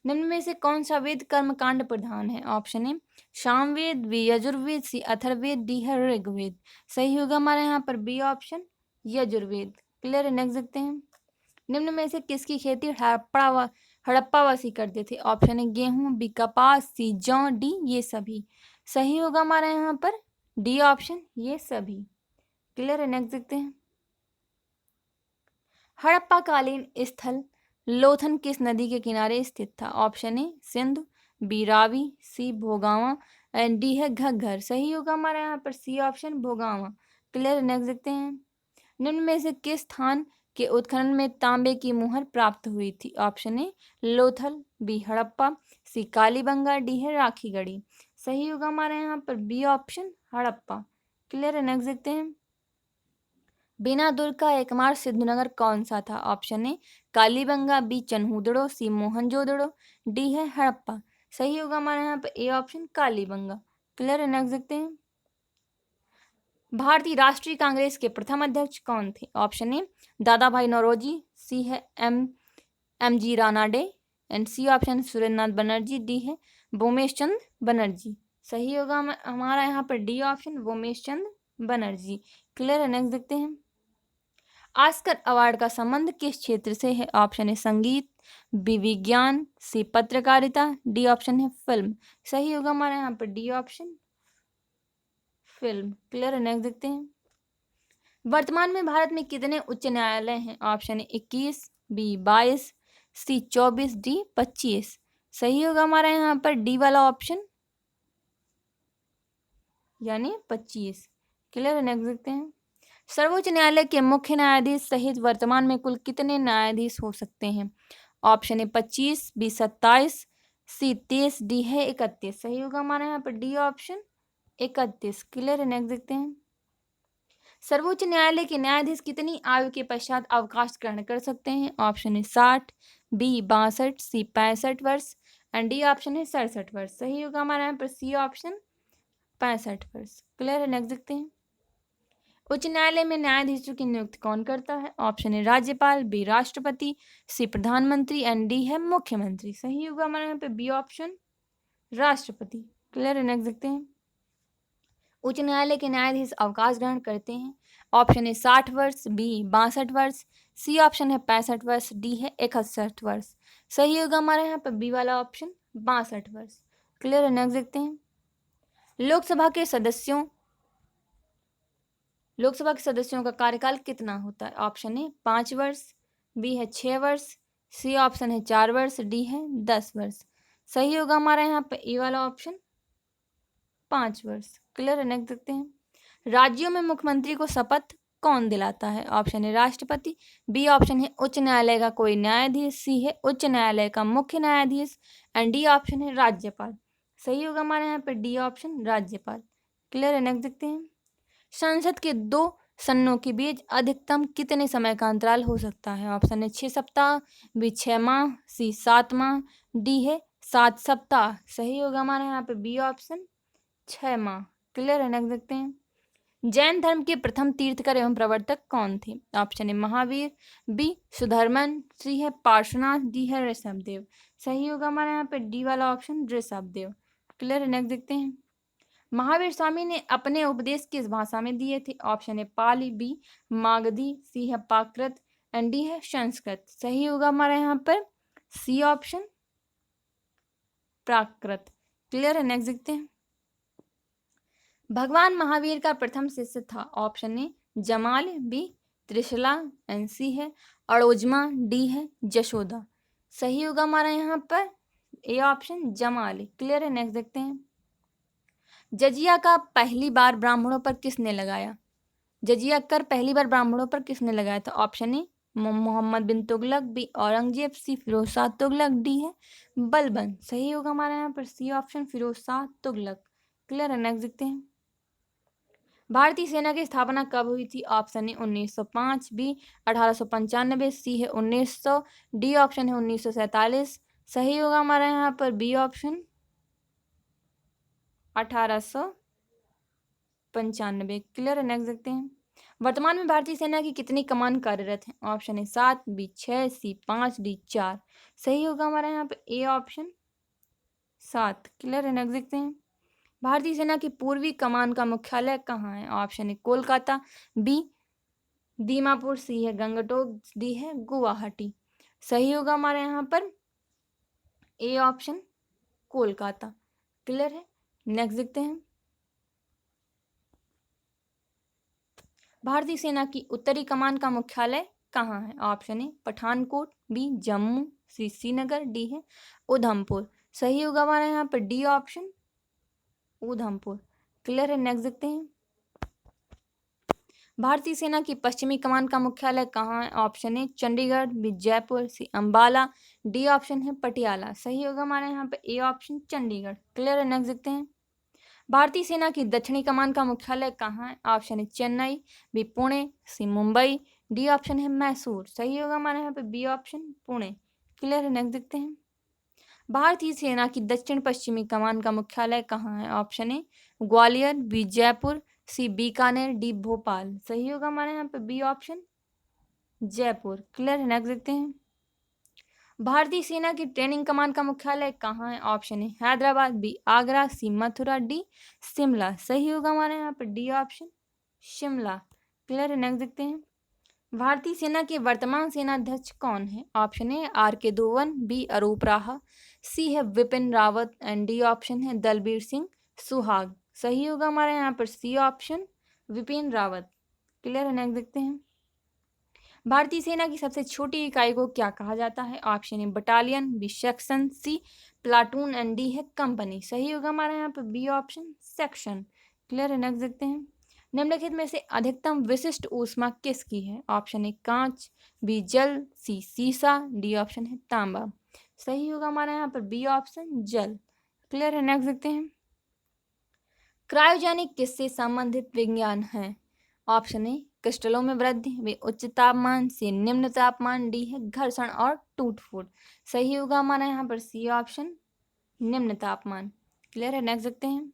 निम्न में से कौन सा वेद कर्मकांड प्रधान है? Option A Samaveda, B Yajurveda, C Atharvaveda, D है ऋग्वेद। सही होगा हमारे यहाँ पर बी ऑप्शन यजुर्वेद। क्लियर है, नेक्स्ट देखते हैं। निम्न में से किसकी खेती हड़प्पावासी करते थे? ऑप्शन ए गेहूं, बी कपास, सी जौ, डी ये सभी। सही होगा हमारा यहाँ पर डी ऑप्शन ये सभी। क्लियर है, नेक्स्ट देखते हैं। हड़प्पा कालीन स्थल लोथन किस नदी के किनारे स्थित था? Option A Sindhu, B Ravi, C Bhogava and D है घग्घर। सही होगा हमारा यहाँ पर सी ऑप्शन भोगावा। क्लियर, नेक्स्ट देखते हैं। निम्न में से किस स्थान के उत्खनन में तांबे की मुहर प्राप्त हुई थी? Option A Lothal, B Harappa, C Kalibangan, D है राखीगढ़ी। सही होगा हमारे यहाँ पर बी ऑप्शन हड़प्पा। क्लियर है, नेक्स्ट देखते हैं। बिना दुर्ग का एकमात्र सिद्धनगर कौन सा था? Option A Kalibangan, B Chanhudaro, C Mohenjodaro, D है हड़प्पा। सही होगा हमारे यहाँ पे ए ऑप्शन कालीबंगा। क्लियर है, नेक्स्ट देखते हैं। भारतीय राष्ट्रीय कांग्रेस के प्रथम अध्यक्ष कौन थे? ऑप्शन ए दादा भाई नौरोजी, सी है M G Ranade and C option Surendranath Banerjee, D है भूमेश चंद बनर्जी। सही होगा हमारा यहाँ पर D option Bhumesh Chand Banerjee. Clear है, नेक्स्ट देखते हैं। ऑस्कर अवार्ड का संबंध किस क्षेत्र से है? ऑप्शन है संगीत, बी विज्ञान, सी पत्रकारिता, डी ऑप्शन है फिल्म। सही होगा हमारे यहाँ पर डी ऑप्शन फिल्म। क्लियर है, नेक्स्ट देखते हैं। वर्तमान में भारत में कितने उच्च न्यायालय हैं? ऑप्शन है 21, बी 22, सी 24, डी 25। सही होगा हमारा यहाँ पर डी वाला ऑप्शन यानी 25। क्लियर है, नेक्स्ट देखते हैं। सर्वोच्च न्यायालय के मुख्य न्यायाधीश सहित वर्तमान में कुल कितने न्यायाधीश हो सकते हैं? Option A 25, B 27, C 23, D है 31। सही होगा हमारे यहाँ पर डी ऑप्शन 31। क्लियर है, नेक्स्ट देखते हैं। सर्वोच्च न्यायालय के न्यायाधीश कितनी आयु के पश्चात अवकाश ग्रहण कर सकते हैं? ऑप्शन है 60, बी 62, सी 65 वर्ष एंड डी ऑप्शन है 67 वर्ष। सही होगा हमारे यहाँ पर सी ऑप्शन 65 वर्ष। क्लियर है, नेक्स्ट देखते हैं। उच्च न्यायालय में न्यायाधीशों की नियुक्ति कौन करता है? ऑप्शन है राज्यपाल, बी राष्ट्रपति, सी प्रधानमंत्री एंड डी है मुख्यमंत्री। सही होगा हमारे यहाँ पे बी ऑप्शन राष्ट्रपति। क्लियर है, नेक्स्ट देखते हैं। उच्च न्यायालय के न्यायाधीश अवकाश ग्रहण करते हैं। ऑप्शन है 60 वर्ष, बी 62 वर्ष, सी ऑप्शन है 65 वर्ष, डी है 61 वर्ष। सही होगा हमारे यहाँ पे बी वाला ऑप्शन 62 वर्ष। क्लियर है, नेक्स्ट देखते हैं। लोकसभा के सदस्यों का कार्यकाल कितना होता है? ऑप्शन है 5 वर्ष, बी है 6 वर्ष, सी ऑप्शन है 4 वर्ष, डी है 10 वर्ष। सही होगा हमारा यहाँ पे ए वाला ऑप्शन 5 वर्ष। क्लियर है, नेक्स्ट देखते हैं। राज्यों में मुख्यमंत्री को शपथ कौन दिलाता है? ऑप्शन है राष्ट्रपति, बी ऑप्शन है उच्च न्यायालय का कोई न्यायाधीश, सी है उच्च न्यायालय का मुख्य न्यायाधीश एंड डी ऑप्शन है राज्यपाल। सही होगा हमारे यहाँ पे डी ऑप्शन राज्यपाल। क्लियर है, नेक्स्ट देखते हैं। संसद के 2 सदनों के बीच अधिकतम कितने समय का अंतराल हो सकता है? ऑप्शन है 6 सप्ताह, बी 6 माह, सी 7 माह, डी है 7 सप्ताह। सही होगा हमारा यहाँ पे बी ऑप्शन 6 माह। क्लियर है, नेक्स्ट देखते हैं। जैन धर्म के प्रथम तीर्थकर एवं प्रवर्तक कौन थे? ऑप्शन है महावीर, बी सुधर्मन, सी है पार्श्वनाथ, डी है ऋषभदेव। सही होगा हमारे यहाँ पे डी वाला ऑप्शन ऋषभदेव। क्लियर है, नेक्स्ट देखते हैं। महावीर स्वामी ने अपने उपदेश किस भाषा में दिए थे? ऑप्शन है पाली, बी मागधी, सी है प्राकृत एंड डी है संस्कृत। सही होगा हमारे यहाँ पर सी ऑप्शन प्राकृत। क्लियर है, नेक्स्ट देखते हैं। भगवान महावीर का प्रथम शिष्य था? Option A Jamal, B Trishala and C है अड़ोजमा, डी है जशोदा। सही होगा हमारा यहाँ पर ए ऑप्शन जमाल। क्लियर है, नेक्स्ट देखते हैं। जजिया का पहली बार ब्राह्मणों पर किसने लगाया? जजिया कर पहली बार ब्राह्मणों पर किसने लगाया था? Option A Mohammad bin Tughlaq, B Aurangzeb, C Firoz Shah Tughlaq, D है बलबन। सही होगा हमारे यहाँ पर C option Firoz Shah Tughlaq. Clear है, नेक्स्ट देखते हैं। भारतीय सेना की स्थापना कब हुई थी? ऑप्शन ए 1905, बी 1895, सी है 1900, डी ऑप्शन है 1947। सही होगा हमारा यहाँ पर बी ऑप्शन 1895। क्लियर है, नेक्स्ट देखते हैं। वर्तमान में भारतीय सेना की कितनी कमान कार्यरत है? ऑप्शन है 7, बी 6, सी 5, डी 4। सही होगा हमारे यहाँ पे ए ऑप्शन 7। क्लियर है, नेक्स्ट देखते हैं। भारतीय सेना की पूर्वी कमान का मुख्यालय कहाँ है? ऑप्शन है कोलकाता, बी दीमापुर, सी है गंगटोक, डी है गुवाहाटी। सही होगा हमारे यहाँ पर ए ऑप्शन कोलकाता। क्लियर है, नेक्स्ट देखते हैं। भारतीय सेना की उत्तरी कमान का मुख्यालय कहाँ है? Option A Pathankot, B Jammu, C Srinagar, D है उधमपुर। सही होगा हमारे यहाँ पर डी ऑप्शन उधमपुर। क्लियर है, नेक्स्ट देखते हैं। भारतीय सेना की पश्चिमी कमान का मुख्यालय कहाँ है? Option A Chandigarh, B Jaipur, C Ambala, D option है पटियाला। सही होगा हमारे यहाँ पे ए ऑप्शन चंडीगढ़। क्लियर है, नेक्स्ट देखते हैं। भारतीय सेना की दक्षिणी कमान का मुख्यालय कहाँ है? ऑप्शन है चेन्नई, बी पुणे, सी मुंबई, डी ऑप्शन है मैसूर। सही होगा हमारे यहाँ पे बी ऑप्शन पुणे। क्लियर है, नेक्स्ट देखते हैं। भारतीय सेना की दक्षिण पश्चिमी कमान का मुख्यालय कहाँ है? Option A Gwalior, B Jaipur, C Bikaner, D Bhopal. सही होगा हमारे यहाँ पे बी ऑप्शन जयपुर। क्लियर है, नेक्स्ट देखते हैं। भारतीय सेना की ट्रेनिंग कमान का मुख्यालय कहाँ है? ऑप्शन है हैदराबाद, बी आगरा, सी मथुरा, डी शिमला। सही होगा हमारे यहाँ पे डी ऑप्शन शिमला। क्लियर है, नेक्स्ट देखते हैं। भारतीय सेना के वर्तमान सेनाध्यक्ष कौन है? ऑप्शन है RK धवन, बी अरूप राहा, सी है Bipin Rawat and D option है दलबीर सिंह सुहाग। सही होगा हमारे यहाँ पर C option Bipin Rawat. Clear है, नेक्स्ट देखते हैं। भारतीय सेना की सबसे छोटी इकाई को क्या कहा जाता है? ऑप्शन है battalion, B section, C platoon and D है कंपनी। सही होगा हमारे यहाँ पे बी ऑप्शन सेक्शन। क्लियर है, नेक्स्ट देखते हैं। निम्नलिखित में से अधिकतम विशिष्ट ऊष्मा किसकी है? ऑप्शन है कांच, बी जल, सी सीसा, डी ऑप्शन है तांबा। सही होगा हमारे यहाँ पर बी ऑप्शन जल। क्लियर है, नेक्स्ट देखते हैं। क्रायोजेनिक किससे संबंधित विज्ञान है? ऑप्शन ए क्रिस्टलों में वृद्धि, वे उच्च तापमान से निम्न तापमान, डी है घर्षण और टूट फूट। सही होगा हमारा यहाँ पर सी ऑप्शन निम्न तापमान। क्लियर है, नेक्स्ट देखते हैं।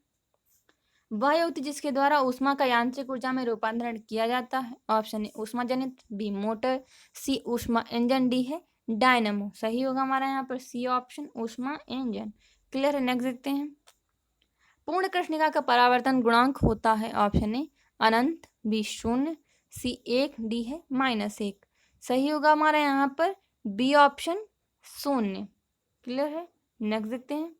वह युक्ति जिसके द्वारा ऊष्मा का यांत्रिक ऊर्जा में रूपांतरण किया जाता है? ऑप्शन ए ऊष्मा जनित, बी मोटर, सी ऊष्मा इंजन, डी है डायनमो। सही होगा हमारा यहाँ पर सी ऑप्शन ऊष्मा इंजन। क्लियर है, नेक्स्ट देखते हैं। पूर्ण कृष्णिका का परावर्तन गुणांक होता है? ऑप्शन ए अनंत, बी शून्य, सी 1, डी है -1। सही होगा हमारा यहाँ पर बी ऑप्शन शून्य। क्लियर है, नेक्स्ट देखते हैं।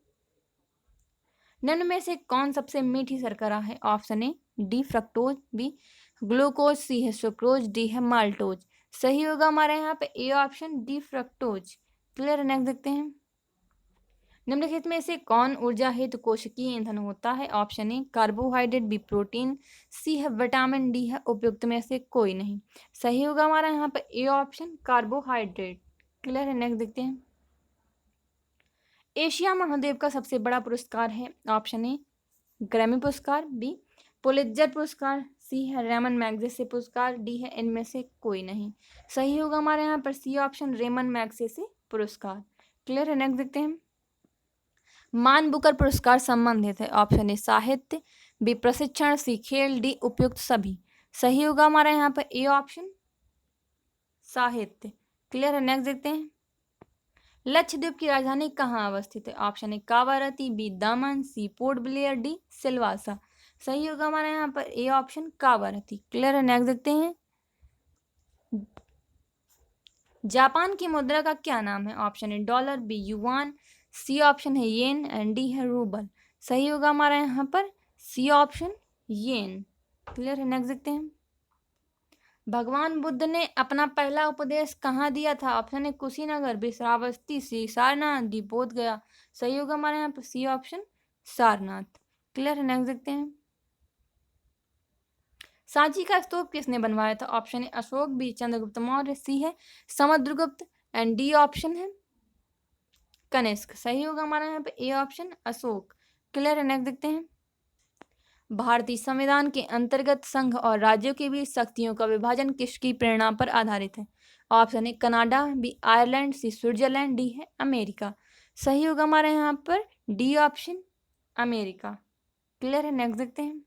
निम्न में से कौन सबसे मीठी शर्करा है? Option A D fructose, B glucose, C है सुक्रोज, डी है माल्टोज। सही होगा हमारे यहाँ पे A option D fructose. Clear है, नेक्स्ट देखते हैं। निम्नलिखित में से कौन ऊर्जा हेतु कोशिकीय ईंधन होता है? Option A carbohydrate, B protein, C है विटामिन, डी है उपयुक्त में से कोई नहीं। सही होगा हमारा यहाँ पे ए ऑप्शन कार्बोहाइड्रेट। क्लियर है, नेक्स्ट देखते हैं। एशिया महाद्वीप का सबसे बड़ा पुरस्कार है? ऑप्शन ए ग्रैमी पुरस्कार, बी पुलित्जर पुरस्कार, सी है रेमन मैग्सेसे पुरस्कार, डी है इनमें से कोई नहीं। सही होगा हमारे यहाँ पर सी ऑप्शन, रेमन मैग्सेसे पुरस्कार। क्लियर है, नेक्स्ट देखते हैं। मान बुकर पुरस्कार संबंधित है, ऑप्शन ए साहित्य, बी प्रशिक्षण, सी खेल, डी उपयुक्त सभी। सही होगा हमारा यहाँ पर ए ऑप्शन, साहित्य। क्लियर है, नेक्स्ट देखते हैं। लक्षद्वीप की राजधानी कहाँ अवस्थित है, ऑप्शन ए Kavaratti, B Daman, C Port Blair, D Silvassa. सही होगा हमारा यहाँ पर ए ऑप्शन, कावारती। क्लियर है, नेक्स्ट देखते हैं। जापान की मुद्रा का क्या नाम है, option A dollar, B yuan, C option है येन एंड डी है रूबल। सही होगा हमारा यहाँ पर सी ऑप्शन, येन। क्लियर है, नेक्स्ट देखते हैं। भगवान बुद्ध ने अपना पहला उपदेश कहाँ दिया था, option A Kushinagar, B Shravasti, C Sarnath, D Bodh Gaya. सही होगा हमारे यहाँ पर सी ऑप्शन, सारनाथ। क्लियर है, नेक्स्ट देखते हैं। सांची का स्तूप किसने बनवाया था, option A Ashok, B Chandragupta Maurya, C है समुद्रगुप्त एंड डी ऑप्शन है कनिष्क। सही होगा हमारा यहाँ पे ए ऑप्शन, अशोक। क्लियर है, नेक्स्ट देखते हैं। भारतीय संविधान के अंतर्गत संघ और राज्यों के बीच शक्तियों का विभाजन किसकी प्रेरणा पर आधारित है, option A Canada, B Ireland, C Switzerland, D है अमेरिका। सही होगा हमारे यहाँ पर डी ऑप्शन, अमेरिका। क्लियर है, नेक्स्ट देखते हैं।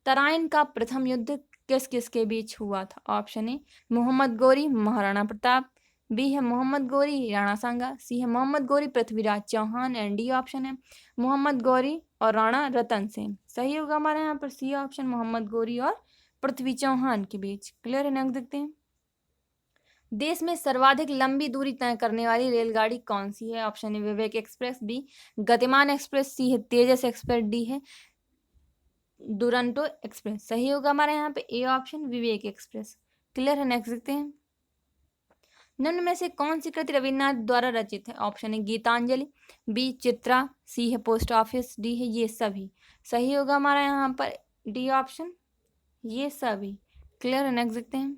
तराइन का प्रथम युद्ध किस किस के बीच हुआ था, option A Mohammad Ghori, Maharana Pratap, B है मोहम्मद गौरी, राणा सांगा, सी है Mohammad Ghori, Prithviraj Chauhan and D option है मोहम्मद गौरी और राणा रतन सेन। सही होगा हमारे यहाँ पर सी ऑप्शन, मोहम्मद गौरी और पृथ्वी चौहान के बीच। क्लियर है, नेक्स्ट देखते हैं। देश में सर्वाधिक लंबी दूरी तय करने वाली रेलगाड़ी कौन सी है, option A Vivek Express, B Gatimaan Express, C है तेजस एक्सप्रेस, डी है दुरंतो एक्सप्रेस। सही होगा हमारे यहाँ पे A option, Vivek express. Clear है, नेक्स्ट देखते हैं। निम्न में से कौन सी कृति रविन्द्रनाथ द्वारा रचित है, option A Gitanjali, B Chitra, C है पोस्ट ऑफिस, डी है ये सभी। सही होगा हमारा यहाँ पर डी ऑप्शन, ये सभी। क्लियर है, नेक्स्ट देखते हैं।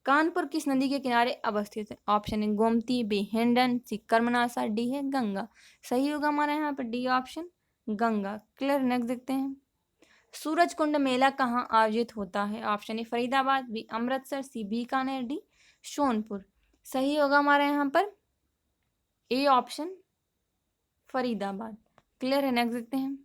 कानपुर किस नदी के किनारे अवस्थित है, option A Gomti, B Hindon, C Karmanasa, D है गंगा। सही होगा हमारा यहाँ पर D option, Ganga. Clear, next देखते हैं। सूरज कुंड मेला कहाँ आयोजित होता है, option A Faridabad, B Amritsar, C Bikaner, D Sonpur. सही होगा हमारे यहाँ पर ए ऑप्शन, फरीदाबाद। क्लियर है, नेक्स्ट देखते हैं।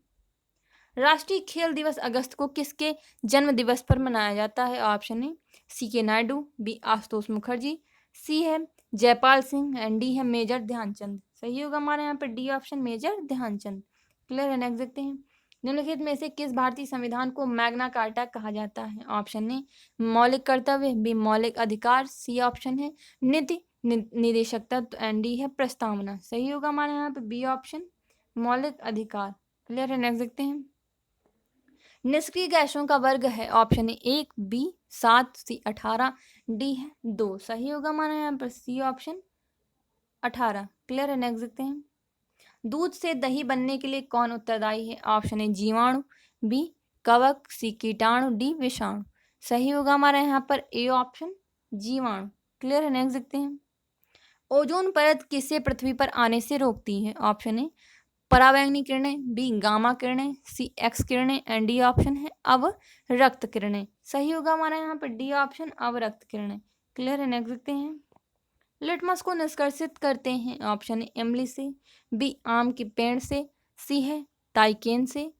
राष्ट्रीय खेल दिवस अगस्त को किसके जन्म दिवस पर मनाया जाता है, option A C K Naidu, B Ashutosh Mukherjee, C है जयपाल सिंह एंड डी है मेजर ध्यानचंद। सही होगा हमारे यहाँ पर D option, major Dhyanchand. Clear है, नेक्स्ट देखते हैं। निम्नलिखित में से किस भारतीय संविधान को मैग्ना कार्टा कहा जाता है, ऑप्शन ए मौलिक कर्तव्य, बी मौलिक अधिकार, सी ऑप्शन है नीति निदेशक तत्व एंड डी है प्रस्तावना। सही होगा हमारे यहाँ पे बी ऑप्शन, मौलिक अधिकार। क्लियर है, नेक्स्ट देखते हैं। निष्क्रिय गैसों का वर्ग है, option A 1, B 7, C 18, D है 2। सही होगा हमारा यहाँ पर सी ऑप्शन, 18। क्लियर है, नेक्स्ट देखते हैं। दूध से दही बनने के लिए कौन उत्तरदायी है, ऑप्शन ए जीवाणु, बी कवक, सी कीटाणु, डी विषाणु। सही होगा हमारा यहाँ पर ए ऑप्शन, जीवाणु। क्लियर है, नेक्स्ट देखते हैं। ओजोन परत किसे पृथ्वी पर आने से रोकती है, ऑप्शन ए पराबैंगनी किरणें, बी गामा किरणें, सी एक्स किरणें एंड डी ऑप्शन है अवरक्त किरणें। सही होगा हमारा यहाँ पर डी ऑप्शन, अवरक्त किरणें। क्लियर है, नेक्स्ट देखते हैं। लिटमस को निष्कर्षित करते हैं, ऑप्शन ए इमली से, बी आम के पेड़ से, सी है टाइकेन से,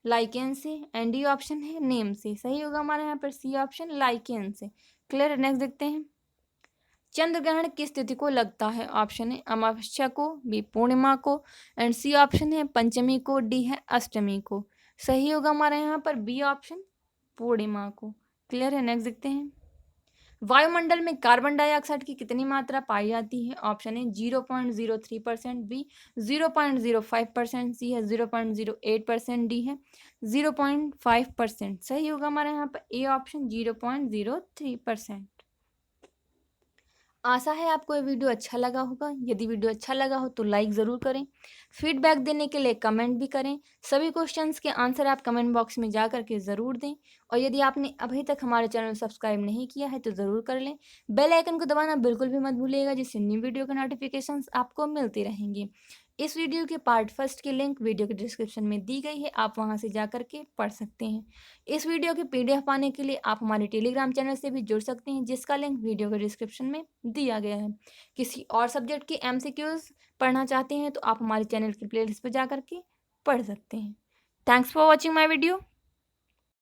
लाइकेन से एंड डी ऑप्शन है नीम से। सही होगा हमारे यहाँ पर सी ऑप्शन, लाइकेन से। क्लियर है, नेक्स्ट देखते हैं। चंद्र ग्रहण किस तिथि को लगता है, ऑप्शन है अमावस्या को, बी पूर्णिमा को एंड सी ऑप्शन है पंचमी को, डी है अष्टमी को। सही होगा हमारे यहाँ पर बी ऑप्शन, पूर्णिमा को। क्लियर है, नेक्स्ट देखते हैं। वायुमंडल में कार्बन डाइऑक्साइड की कितनी मात्रा पाई जाती है, ऑप्शन है 0.03%, बी 0.05%, सी है 0.08%, डी है 0.5%। सही होगा हमारे यहाँ पर ए ऑप्शन, 0.03%। आशा है आपको ये वीडियो अच्छा लगा होगा। यदि वीडियो अच्छा लगा हो तो लाइक ज़रूर करें, फीडबैक देने के लिए कमेंट भी करें। सभी क्वेश्चंस के आंसर आप कमेंट बॉक्स में जा करके ज़रूर दें। और यदि आपने अभी तक हमारे चैनल सब्सक्राइब नहीं किया है तो ज़रूर कर लें। बेल आइकन को दबाना बिल्कुल भी मत भूलिएगा, जिससे न्यू वीडियो के नोटिफिकेशंस आपको मिलती रहेंगी। इस वीडियो के पार्ट फर्स्ट की लिंक वीडियो के डिस्क्रिप्शन में दी गई है, आप वहां से जा करके पढ़ सकते हैं। इस वीडियो के पीडीएफ पाने के लिए आप हमारे टेलीग्राम चैनल से भी जुड़ सकते हैं, जिसका लिंक वीडियो के डिस्क्रिप्शन में दिया गया है। किसी और सब्जेक्ट की एमसीक्यूज पढ़ना चाहते हैं तो आप हमारे चैनल की प्लेलिस्ट पर जा करके पढ़ सकते हैं। Thanks for watching my video.